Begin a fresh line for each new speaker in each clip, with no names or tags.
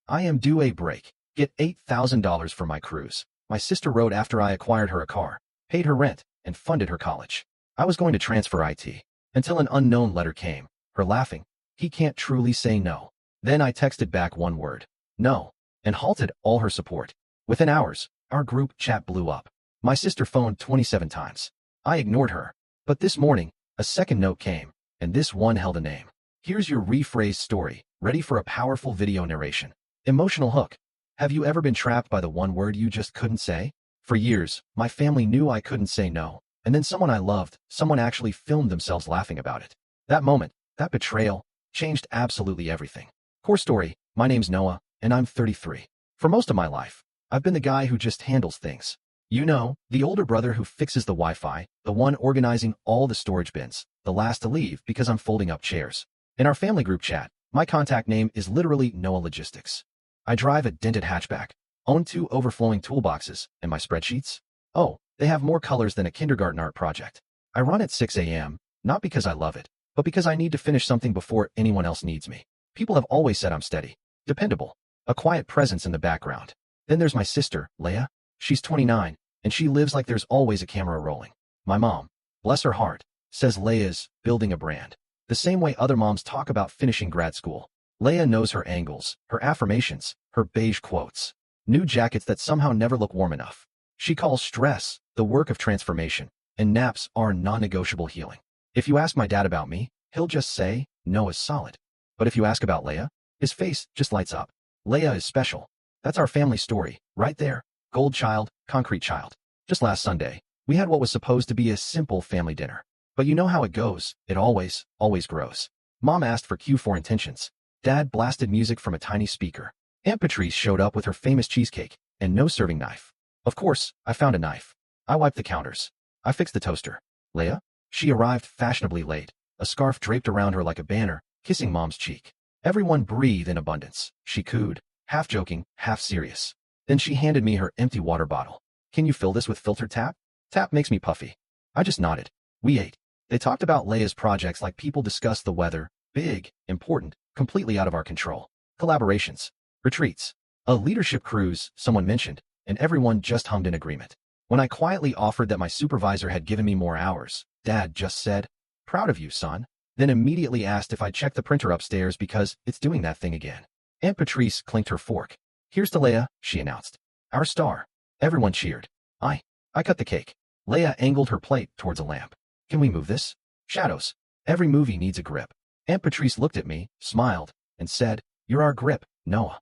I am due a break. Get $8,000 for my cruise. My sister wrote after I acquired her a car, paid her rent, and funded her college. I was going to transfer IT. Until an unknown letter came. Her laughing. He can't truly say no. Then I texted back one word. No. And halted all her support. Within hours, our group chat blew up. My sister phoned 27 times. I ignored her. But this morning, a second note came, and this one held a name. Here's your rephrased story, ready for a powerful video narration. Emotional hook. Have you ever been trapped by the one word you just couldn't say? For years, my family knew I couldn't say no, and then someone I loved, someone actually filmed themselves laughing about it. That moment, that betrayal, changed absolutely everything. Core story, my name's Noah, and I'm 33. For most of my life, I've been the guy who just handles things. You know, the older brother who fixes the Wi-Fi, the one organizing all the storage bins, the last to leave because I'm folding up chairs. In our family group chat, my contact name is literally Noah Logistics. I drive a dented hatchback, own 2 overflowing toolboxes, and my spreadsheets? Oh, they have more colors than a kindergarten art project. I run at 6 a.m., not because I love it, but because I need to finish something before anyone else needs me. People have always said I'm steady, dependable, a quiet presence in the background. Then there's my sister, Leia. She's 29, and she lives like there's always a camera rolling. My mom, bless her heart, says Leia's building a brand. The same way other moms talk about finishing grad school. Leia knows her angles, her affirmations, her beige quotes. New jackets that somehow never look warm enough. She calls stress the work of transformation, and naps are non-negotiable healing. If you ask my dad about me, he'll just say, Noah's solid. But if you ask about Leia, his face just lights up. Leia is special. That's our family story, right there. Gold child, concrete child. Just last Sunday, we had what was supposed to be a simple family dinner. But you know how it goes, it always grows. Mom asked for Q4 intentions. Dad blasted music from a tiny speaker. Aunt Patrice showed up with her famous cheesecake, and no serving knife. Of course, I found a knife. I wiped the counters. I fixed the toaster. Leia? She arrived fashionably late, a scarf draped around her like a banner, kissing Mom's cheek. Everyone breathe in abundance, she cooed, half joking, half serious. Then she handed me her empty water bottle. Can you fill this with filtered tap? Tap makes me puffy. I just nodded. We ate. They talked about Leia's projects like people discuss the weather, big, important, completely out of our control. Collaborations. Retreats. A leadership cruise, someone mentioned, and everyone just hummed in agreement. When I quietly offered that my supervisor had given me more hours, Dad just said, proud of you, son. Then immediately asked if I'd check the printer upstairs because it's doing that thing again. Aunt Patrice clinked her fork. Here's to Leia, she announced. Our star. Everyone cheered. I cut the cake. Leia angled her plate towards a lamp. Can we move this? Shadows. Every movie needs a grip. Aunt Patrice looked at me, smiled, and said, you're our grip, Noah.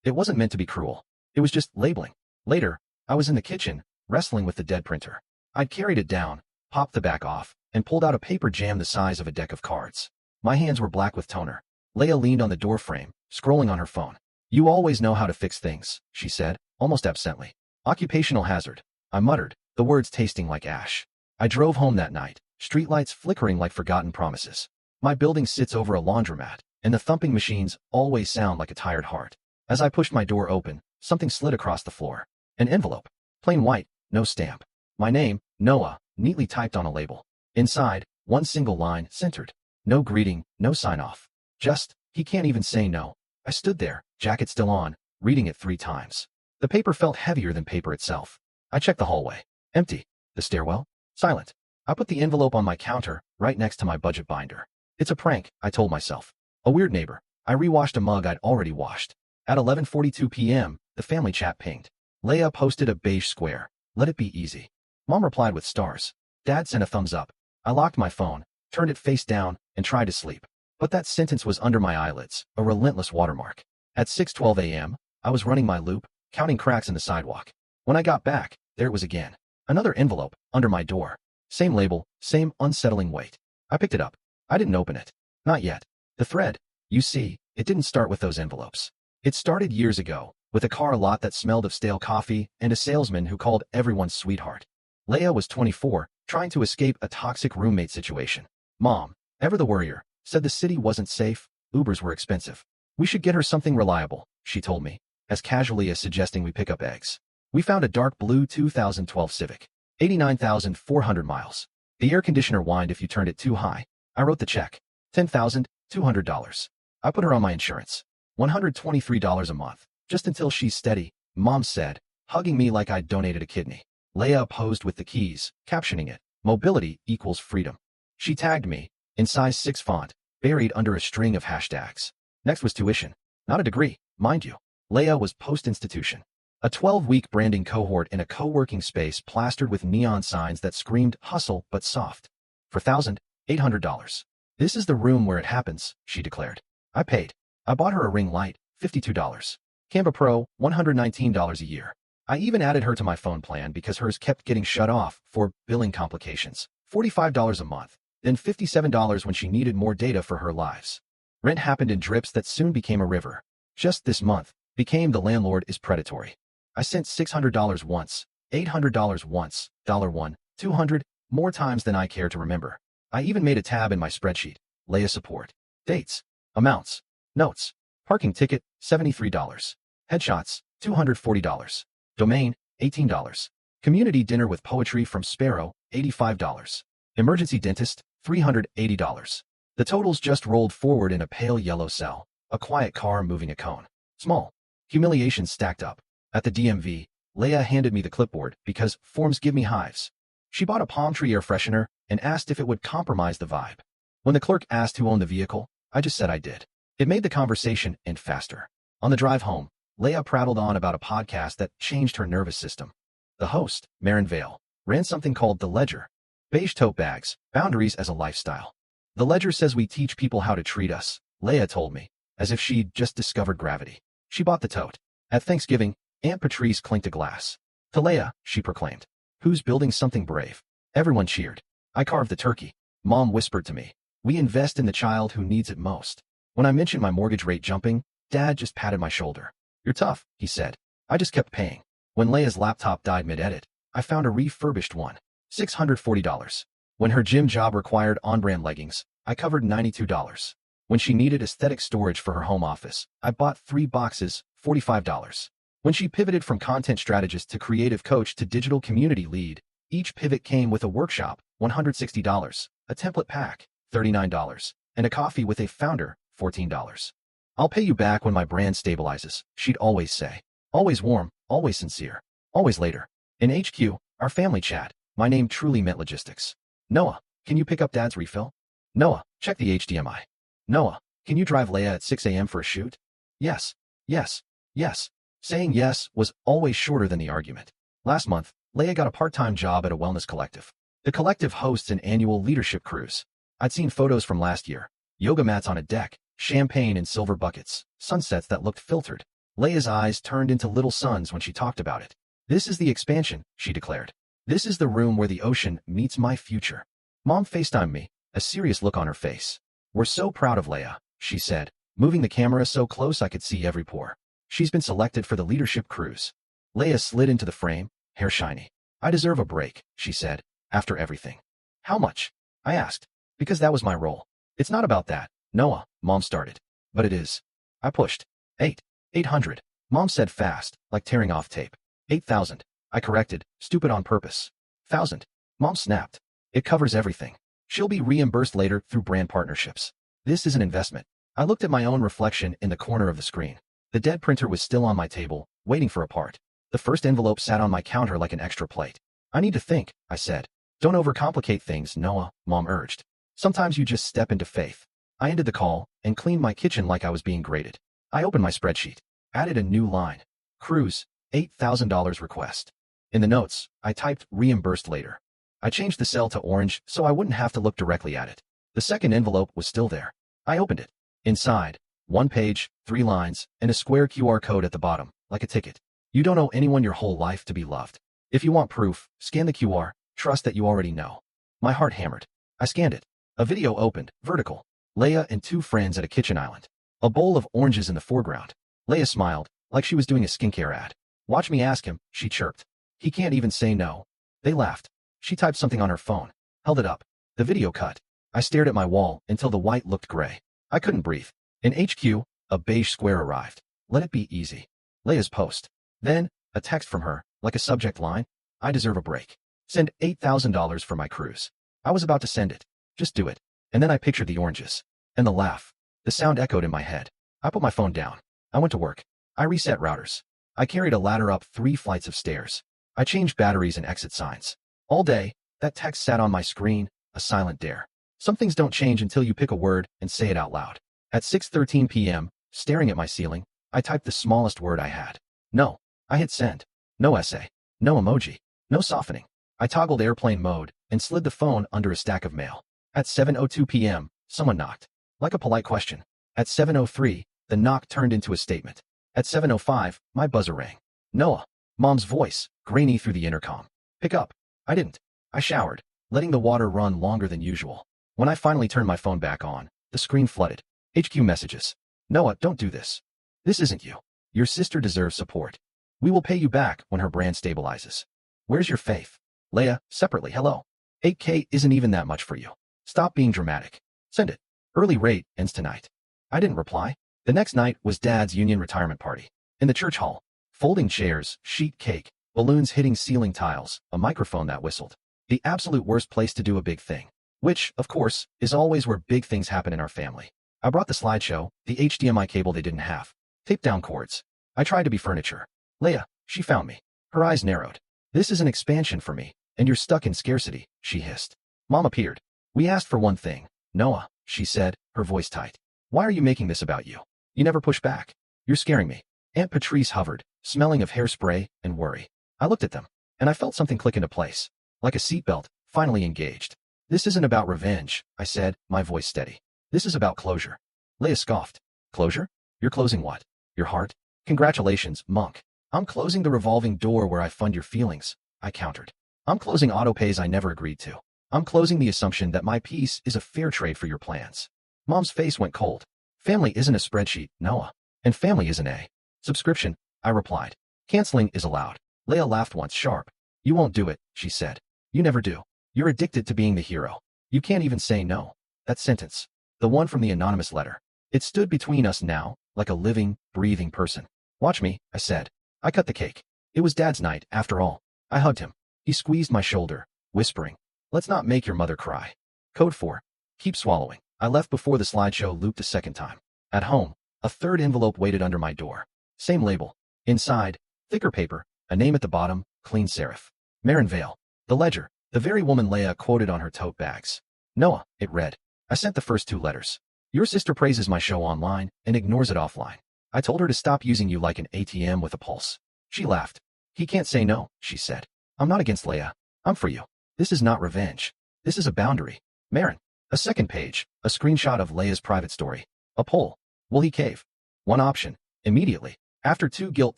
It wasn't meant to be cruel. It was just labeling. Later, I was in the kitchen, wrestling with the dead printer. I'd carried it down, popped the back off, and pulled out a paper jam the size of a deck of cards. My hands were black with toner. Leia leaned on the doorframe, scrolling on her phone. You always know how to fix things, she said, almost absently. Occupational hazard. I muttered, the words tasting like ash. I drove home that night, streetlights flickering like forgotten promises. My building sits over a laundromat, and the thumping machines always sound like a tired heart. As I pushed my door open, something slid across the floor. An envelope. Plain white, no stamp. My name, Noah, neatly typed on a label. Inside, one single line, centered. No greeting, no sign-off. Just, he can't even say no. I stood there, jacket still on, reading it 3 times. The paper felt heavier than paper itself. I checked the hallway. Empty. The stairwell? Silent. I put the envelope on my counter, right next to my budget binder. It's a prank, I told myself. A weird neighbor. I rewashed a mug I'd already washed. At 11:42 p.m., the family chat pinged. Leia posted a beige square. Let it be easy. Mom replied with stars. Dad sent a thumbs up. I locked my phone, turned it face down, and tried to sleep. But that sentence was under my eyelids, a relentless watermark. At 6:12 a.m., I was running my loop, counting cracks in the sidewalk. When I got back, there it was again. Another envelope, under my door. Same label, same unsettling weight. I picked it up. I didn't open it. Not yet. The thread. You see, it didn't start with those envelopes. It started years ago, with a car lot that smelled of stale coffee and a salesman who called everyone's sweetheart. Leia was 24, trying to escape a toxic roommate situation. Mom, ever the worrier, said the city wasn't safe, Ubers were expensive. We should get her something reliable, she told me, as casually as suggesting we pick up eggs. We found a dark blue 2012 Civic. 89,400 miles. The air conditioner whined if you turned it too high. I wrote the check. $10,200. I put her on my insurance. $123 a month. Just until she's steady, Mom said, hugging me like I'd donated a kidney. Leia posed with the keys, captioning it, "Mobility equals freedom." She tagged me, in size 6 font, buried under a string of hashtags. Next was tuition. Not a degree, mind you. Leia was post-institution. A 12-week branding cohort in a co-working space plastered with neon signs that screamed hustle but soft. For $1,800. "This is the room where it happens," she declared. I paid. I bought her a ring light, $52. Canva Pro, $119 a year. I even added her to my phone plan because hers kept getting shut off for billing complications. $45 a month, then $57 when she needed more data for her lives. Rent happened in drips that soon became a river. Just this month, became the landlord is predatory. I sent $600 once, $800 once, $1, $200, more times than I care to remember. I even made a tab in my spreadsheet. Leia support. Dates. Amounts. Notes. Parking ticket, $73. Headshots, $240. Domain, $18. Community dinner with poetry from Sparrow, $85. Emergency dentist, $380. The totals just rolled forward in a pale yellow cell, a quiet car moving a cone. Small. Humiliation stacked up. At the DMV, Leia handed me the clipboard because forms give me hives. She bought a palm tree air freshener and asked if it would compromise the vibe. When the clerk asked who owned the vehicle, I just said I did. It made the conversation end faster. On the drive home, Leia prattled on about a podcast that changed her nervous system. The host, Marin Vale, ran something called The Ledger. Beige tote bags, boundaries as a lifestyle. The Ledger says we teach people how to treat us, Leia told me, as if she'd just discovered gravity. She bought the tote. At Thanksgiving, Aunt Patrice clinked a glass. To Leia, she proclaimed. Who's building something brave? Everyone cheered. I carved the turkey. Mom whispered to me. We invest in the child who needs it most. When I mentioned my mortgage rate jumping, Dad just patted my shoulder. You're tough, he said. I just kept paying. When Leia's laptop died mid-edit, I found a refurbished one. $640. When her gym job required on-brand leggings, I covered $92. When she needed aesthetic storage for her home office, I bought 3 boxes, $45. When she pivoted from content strategist to creative coach to digital community lead, each pivot came with a workshop, $160, a template pack, $39, and a coffee with a founder, $14. I'll pay you back when my brand stabilizes, she'd always say. Always warm, always sincere, always later. In HQ, our family chat, my name truly meant logistics. Noah, can you pick up Dad's refill? Noah, check the HDMI. Noah, can you drive Leia at 6 a.m. for a shoot? Yes, yes, yes. Saying yes was always shorter than the argument. Last month, Leia got a part-time job at a wellness collective. The collective hosts an annual leadership cruise. I'd seen photos from last year. Yoga mats on a deck, champagne in silver buckets, sunsets that looked filtered. Leia's eyes turned into little suns when she talked about it. This is the expansion, she declared. This is the room where the ocean meets my future. Mom FaceTimed me, a serious look on her face. We're so proud of Leia, she said, moving the camera so close I could see every pore. She's been selected for the leadership cruise. Leia slid into the frame, hair shiny. I deserve a break, she said, after everything. How much? I asked, because that was my role. It's not about that, Noah, Mom started. But it is. I pushed. 800. Mom said fast, like tearing off tape. 8,000. I corrected, stupid on purpose. 1,000. Mom snapped. It covers everything. She'll be reimbursed later through brand partnerships. This is an investment. I looked at my own reflection in the corner of the screen. The dead printer was still on my table, waiting for a part. The first envelope sat on my counter like an extra plate. I need to think, I said. Don't overcomplicate things, Noah, Mom urged. Sometimes you just step into faith. I ended the call and cleaned my kitchen like I was being graded. I opened my spreadsheet, added a new line. Cruise, $8,000 request. In the notes, I typed reimbursed later. I changed the cell to orange so I wouldn't have to look directly at it. The second envelope was still there. I opened it. Inside, 1 page, 3 lines, and a square QR code at the bottom, like a ticket. You don't owe anyone your whole life to be loved. If you want proof, scan the QR, trust that you already know. My heart hammered. I scanned it. A video opened, vertical. Leia and 2 friends at a kitchen island. A bowl of oranges in the foreground. Leia smiled, like she was doing a skincare ad. Watch me ask him, she chirped. He can't even say no. They laughed. She typed something on her phone, held it up. The video cut. I stared at my wall until the white looked gray. I couldn't breathe. In HQ, a beige square arrived. Let it be easy. Leia's post. Then, a text from her, like a subject line. I deserve a break. Send $8,000 for my cruise. I was about to send it. Just do it. And then I pictured the oranges. And the laugh. The sound echoed in my head. I put my phone down. I went to work. I reset routers. I carried a ladder up 3 flights of stairs. I changed batteries and exit signs. All day, that text sat on my screen, a silent dare. Some things don't change until you pick a word and say it out loud. At 6:13 p.m., staring at my ceiling, I typed the smallest word I had. No. I hit send. No essay. No emoji. No softening. I toggled airplane mode and slid the phone under a stack of mail. At 7:02 p.m., someone knocked. Like a polite question. At 7:03, the knock turned into a statement. At 7:05, my buzzer rang. Noah. Mom's voice, grainy through the intercom. Pick up. I didn't. I showered, letting the water run longer than usual. When I finally turned my phone back on, the screen flooded. HQ messages. Noah, don't do this. This isn't you. Your sister deserves support. We will pay you back when her brand stabilizes. Where's your faith? Leia, separately, hello. 8K isn't even that much for you. Stop being dramatic. Send it. Early rate ends tonight. I didn't reply. The next night was Dad's union retirement party. In the church hall. Folding chairs, sheet cake, balloons hitting ceiling tiles, a microphone that whistled. The absolute worst place to do a big thing. Which, of course, is always where big things happen in our family. I brought the slideshow, the HDMI cable they didn't have. Taped down cords. I tried to be furniture. Leia, she found me. Her eyes narrowed. This is an expansion for me, and you're stuck in scarcity, she hissed. Mom appeared. We asked for one thing. Noah, she said, her voice tight. Why are you making this about you? You never push back. You're scaring me. Aunt Patrice hovered, smelling of hairspray and worry. I looked at them, and I felt something click into place. Like a seatbelt, finally engaged. This isn't about revenge, I said, my voice steady. This is about closure. Leia scoffed. Closure? You're closing what? Your heart? Congratulations, monk. I'm closing the revolving door where I fund your feelings, I countered. I'm closing autopays I never agreed to. I'm closing the assumption that my peace is a fair trade for your plans. Mom's face went cold. Family isn't a spreadsheet, Noah. And family isn't a subscription, I replied. Canceling is allowed. Leia laughed once sharp. You won't do it, she said. You never do. You're addicted to being the hero. You can't even say no. That sentence. The one from the anonymous letter. It stood between us now, like a living, breathing person. Watch me, I said. I cut the cake. It was Dad's night, after all. I hugged him. He squeezed my shoulder, whispering, let's not make your mother cry. Code 4. Keep swallowing. I left before the slideshow looped a second time. At home, a third envelope waited under my door. Same label. Inside, thicker paper, a name at the bottom, clean serif. Marin Vale. The ledger, the very woman Leia quoted on her tote bags. Noah, it read. I sent the first 2 letters. Your sister praises my show online and ignores it offline. I told her to stop using you like an ATM with a pulse. She laughed. He can't say no, she said. I'm not against Leia. I'm for you. This is not revenge. This is a boundary. Marin. A second page, a screenshot of Leia's private story. A poll. Will he cave? One option. Immediately. After 2 guilt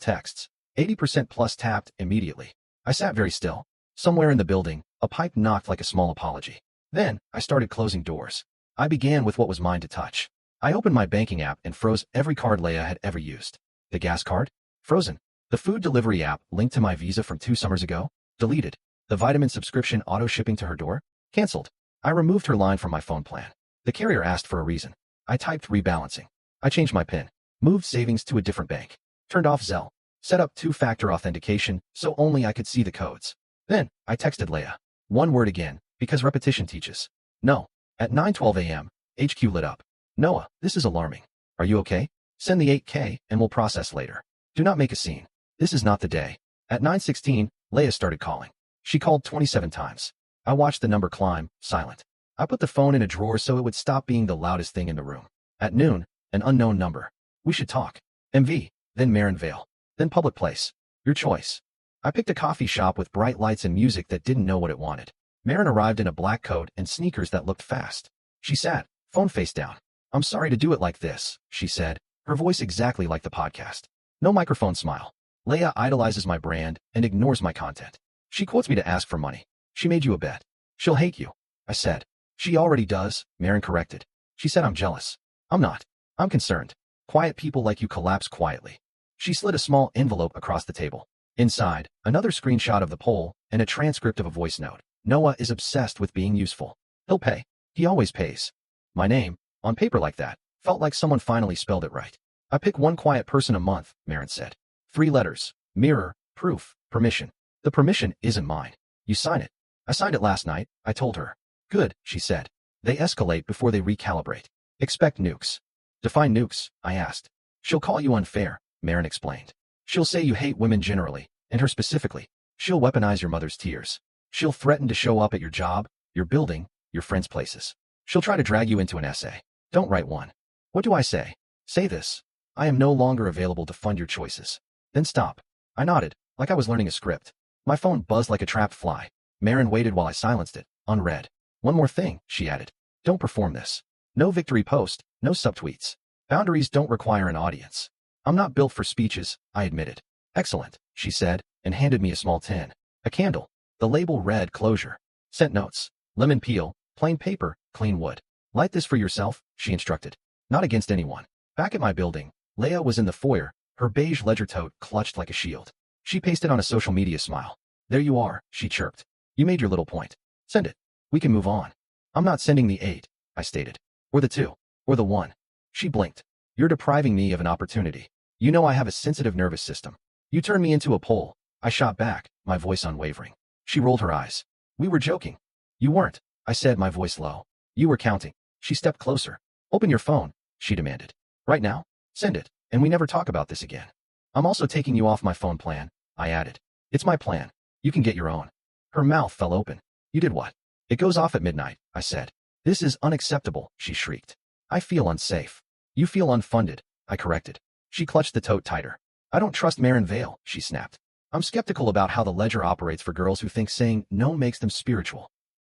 texts. 80% plus tapped immediately. I sat very still. Somewhere in the building, a pipe knocked like a small apology. Then, I started closing doors. I began with what was mine to touch. I opened my banking app and froze every card Leia had ever used. The gas card? Frozen. The food delivery app linked to my Visa from 2 summers ago? Deleted. The vitamin subscription auto-shipping to her door? Canceled. I removed her line from my phone plan. The carrier asked for a reason. I typed rebalancing. I changed my PIN. Moved savings to a different bank. Turned off Zelle. Set up 2-factor authentication so only I could see the codes. Then, I texted Leia. One word again, because repetition teaches. No. At 9:12 a.m., HQ lit up. Noah, this is alarming. Are you okay? Send the 8K and we'll process later. Do not make a scene. This is not the day. At 9:16, Leia started calling. She called 27 times. I watched the number climb, silent. I put the phone in a drawer so it would stop being the loudest thing in the room. At noon, an unknown number. We should talk. MV, then Marin Vale, then public place. Your choice. I picked a coffee shop with bright lights and music that didn't know what it wanted. Marin arrived in a black coat and sneakers that looked fast. She sat, phone face down. I'm sorry to do it like this, she said, her voice exactly like the podcast. No microphone smile. Leia idolizes my brand and ignores my content. She quotes me to ask for money. She made you a bet. She'll hate you, I said. She already does, Marin corrected. She said I'm jealous. I'm not. I'm concerned. Quiet people like you collapse quietly. She slid a small envelope across the table. Inside, another screenshot of the poll and a transcript of a voice note. Noah is obsessed with being useful. He'll pay. He always pays. My name, on paper like that, felt like someone finally spelled it right. I pick one quiet person a month, Marin said. 3 letters. Mirror, proof, permission. The permission isn't mine. You sign it. I signed it last night, I told her. Good, she said. They escalate before they recalibrate. Expect nukes. Define nukes, I asked. She'll call you unfair, Marin explained. She'll say you hate women generally, and her specifically. She'll weaponize your mother's tears. She'll threaten to show up at your job, your building, your friends' places. She'll try to drag you into an essay. Don't write one. What do I say? Say this. I am no longer available to fund your choices. Then stop. I nodded, like I was learning a script. My phone buzzed like a trapped fly. Marin waited while I silenced it, unread. One more thing, she added. Don't perform this. No victory post, no subtweets. Boundaries don't require an audience. I'm not built for speeches, I admitted. Excellent, she said, and handed me a small tin. A candle. The label read closure. Scent notes. Lemon peel, plain paper, clean wood. Light this for yourself, she instructed. Not against anyone. Back at my building, Leia was in the foyer, her beige ledger tote clutched like a shield. She pasted on a social media smile. There you are, she chirped. You made your little point. Send it. We can move on. I'm not sending the 8, I stated. Or the 2. Or the 1. She blinked. You're depriving me of an opportunity. You know I have a sensitive nervous system. You turned me into a pole. I shot back, my voice unwavering. She rolled her eyes. We were joking. You weren't, I said, my voice low. You were counting. She stepped closer. Open your phone, she demanded. Right now? Send it, and we never talk about this again. I'm also taking you off my phone plan, I added. It's my plan. You can get your own. Her mouth fell open. You did what? It goes off at midnight, I said. This is unacceptable, she shrieked. I feel unsafe. You feel unfunded, I corrected. She clutched the tote tighter. I don't trust Marin Vale, she snapped. I'm skeptical about how the ledger operates for girls who think saying no makes them spiritual.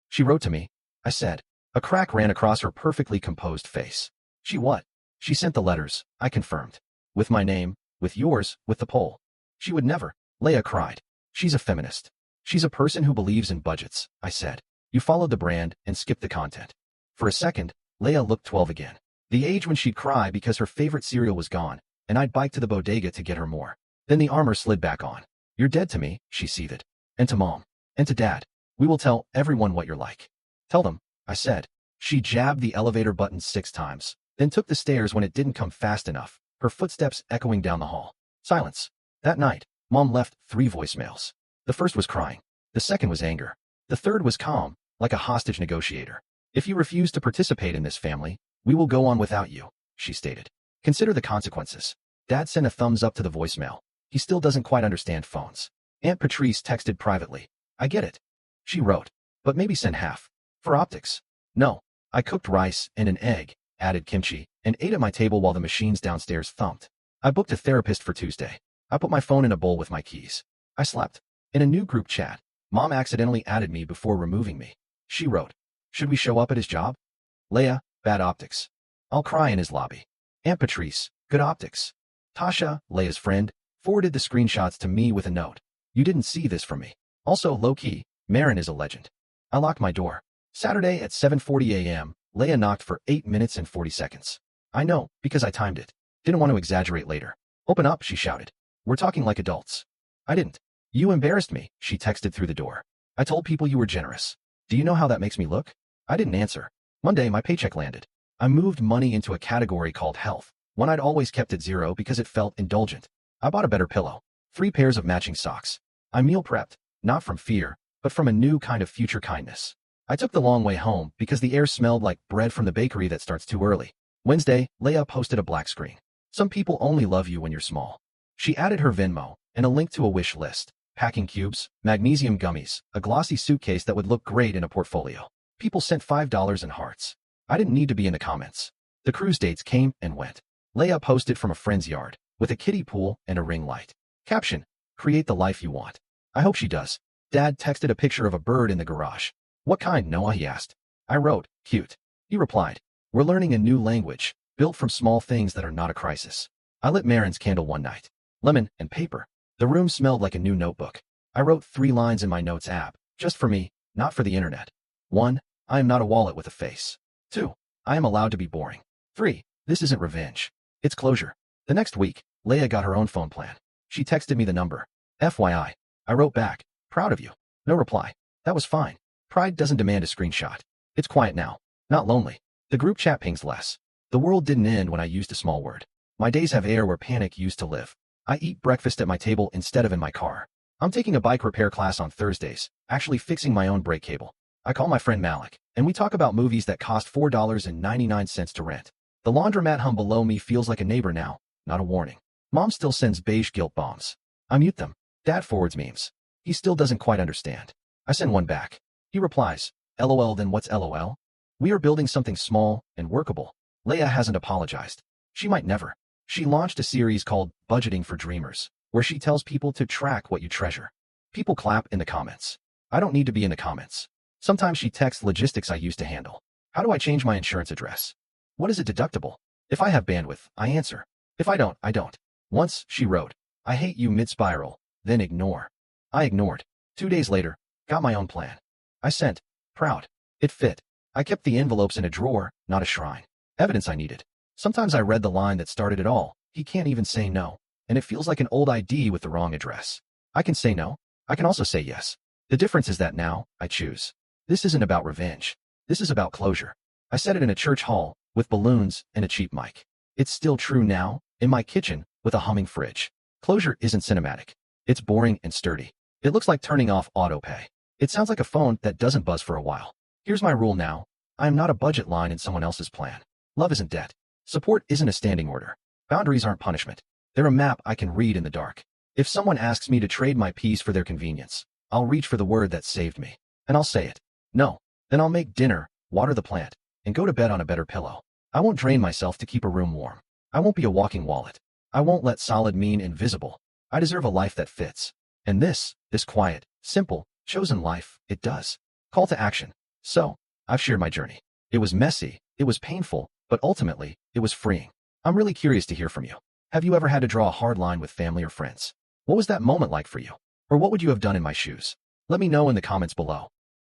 She wrote to me, I said. A crack ran across her perfectly composed face. She what? She sent the letters, I confirmed. With my name, with yours, with the poll. She would never, Leia cried. She's a feminist. She's a person who believes in budgets, I said. You followed the brand and skipped the content. For a second, Leia looked 12 again. The age when she'd cry because her favorite cereal was gone, and I'd bike to the bodega to get her more. Then the armor slid back on. You're dead to me, she seethed. And to Mom. And to Dad. We will tell everyone what you're like. Tell them, I said. She jabbed the elevator button 6 times, then took the stairs when it didn't come fast enough, her footsteps echoing down the hall. Silence. That night, Mom left 3 voicemails. The first was crying. The second was anger. The third was calm, like a hostage negotiator. If you refuse to participate in this family, we will go on without you, she stated. Consider the consequences. Dad sent a thumbs up to the voicemail. He still doesn't quite understand phones. Aunt Patrice texted privately. I get it. She wrote. But maybe send half. For optics. No. I cooked rice and an egg, added kimchi, and ate at my table while the machines downstairs thumped. I booked a therapist for Tuesday. I put my phone in a bowl with my keys. I slept. In a new group chat, Mom accidentally added me before removing me. She wrote. Should we show up at his job? Leia, bad optics. I'll cry in his lobby. Aunt Patrice, good optics. Tasha, Leia's friend, forwarded the screenshots to me with a note. You didn't see this from me. Also, low-key, Marin is a legend. I locked my door. Saturday at 7:40 a.m., Leia knocked for 8 minutes and 40 seconds. I know, because I timed it. Didn't want to exaggerate later. Open up, she shouted. We're talking like adults. I didn't. You embarrassed me, she texted through the door. I told people you were generous. Do you know how that makes me look? I didn't answer. Monday, my paycheck landed. I moved money into a category called health, one I'd always kept at 0 because it felt indulgent. I bought a better pillow. 3 pairs of matching socks. I meal prepped, not from fear, but from a new kind of future kindness. I took the long way home because the air smelled like bread from the bakery that starts too early. Wednesday, Leia posted a black screen. Some people only love you when you're small. She added her Venmo and a link to a wish list. Packing cubes, magnesium gummies, a glossy suitcase that would look great in a portfolio. People sent $5 in hearts. I didn't need to be in the comments. The cruise dates came and went. Leia posted from a friend's yard, with a kiddie pool and a ring light. Caption, create the life you want. I hope she does. Dad texted a picture of a bird in the garage. What kind, Noah, he asked. I wrote, cute. He replied, we're learning a new language, built from small things that are not a crisis. I lit Marin's candle one night. Lemon and paper. The room smelled like a new notebook. I wrote 3 lines in my notes app, just for me, not for the internet. 1. I am not a wallet with a face. 2. I am allowed to be boring. 3. This isn't revenge. It's closure. The next week, Leia got her own phone plan. She texted me the number. FYI. I wrote back, proud of you. No reply. That was fine. Pride doesn't demand a screenshot. It's quiet now. Not lonely. The group chat pings less. The world didn't end when I used a small word. My days have air where panic used to live. I eat breakfast at my table instead of in my car. I'm taking a bike repair class on Thursdays, actually fixing my own brake cable. I call my friend Malik, and we talk about movies that cost $4.99 to rent. The laundromat hum below me feels like a neighbor now, not a warning. Mom still sends beige guilt bombs. I mute them. Dad forwards memes. He still doesn't quite understand. I send one back. He replies, LOL, then what's LOL? We are building something small and workable. Leia hasn't apologized. She might never. She launched a series called Budgeting for Dreamers, where she tells people to track what you treasure. People clap in the comments. I don't need to be in the comments. Sometimes she texts logistics I used to handle. How do I change my insurance address? What is it deductible? If I have bandwidth, I answer. If I don't, I don't. Once, she wrote, I hate you mid-spiral, then ignore. I ignored. 2 days later, got my own plan. I sent. Proud. It fit. I kept the envelopes in a drawer, not a shrine. Evidence I needed. Sometimes I read the line that started it all. He can't even say no. And it feels like an old ID with the wrong address. I can say no. I can also say yes. The difference is that now, I choose. This isn't about revenge. This is about closure. I said it in a church hall, with balloons and a cheap mic. It's still true now, in my kitchen, with a humming fridge. Closure isn't cinematic. It's boring and sturdy. It looks like turning off autopay. It sounds like a phone that doesn't buzz for a while. Here's my rule now. I am not a budget line in someone else's plan. Love isn't debt. Support isn't a standing order. Boundaries aren't punishment. They're a map I can read in the dark. If someone asks me to trade my peace for their convenience, I'll reach for the word that saved me. And I'll say it. No. Then I'll make dinner, water the plant, and go to bed on a better pillow. I won't drain myself to keep a room warm. I won't be a walking wallet. I won't let solid mean invisible. I deserve a life that fits. And this quiet, simple, chosen life, it does. Call to action. So, I've shared my journey. It was messy, it was painful, but ultimately, it was freeing. I'm really curious to hear from you. Have you ever had to draw a hard line with family or friends? What was that moment like for you? Or what would you have done in my shoes? Let me know in the comments below.